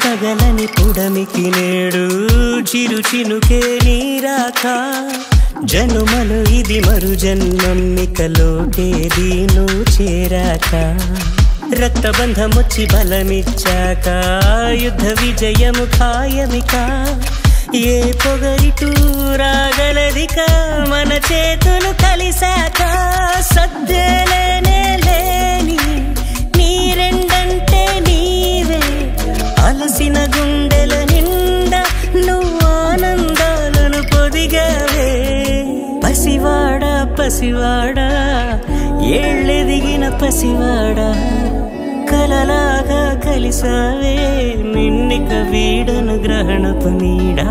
తగలని పుడమికి నేడు చిరు చినుకే నీరాక జనుమలు ఇది మరు జన్మమ్మికలోకేది నువ్వు చేరాక రక్తబంధమొచ్చి బలమిచ్చాక యుద్ధ విజయము ఖాయమిక ఏ పొగరిటూ రాగలదిక మన చేతులు కలిసాక సద్దేలేనే లేని నీరెండంటే నీవే అలసిన గుండెల నిండా నువ్వు ఆనందాలను పొదిగావే పసివాడా పసివాడా ఏళ్ళెదిగిన పసివాడా కలలాగా కలిసావే నిన్నిక వీడను గ్రహణపు నీడా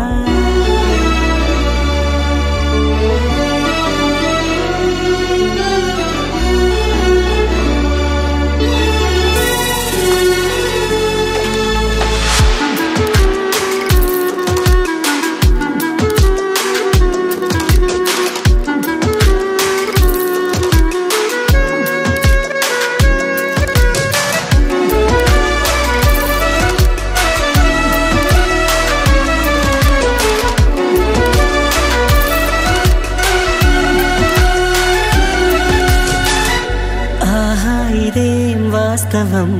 వాస్తవం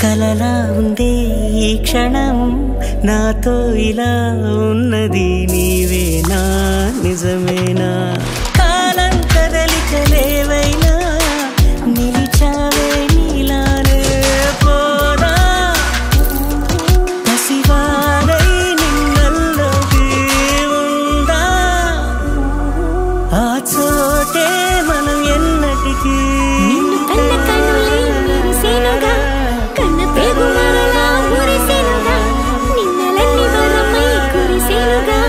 కలలా ఉందే ఈ క్షణం నాతో ఇలా ఉన్నది నీవేనా నిజమేనా కాలం కదలికలేవైనా నిలిచావే నీలానే పోదా పసివాడై నిన్నల్లోకి ఉందా ఆ చోటే మనం ఎన్నటికీ నిన్నలన్నీ వరమై కురిసేనుగా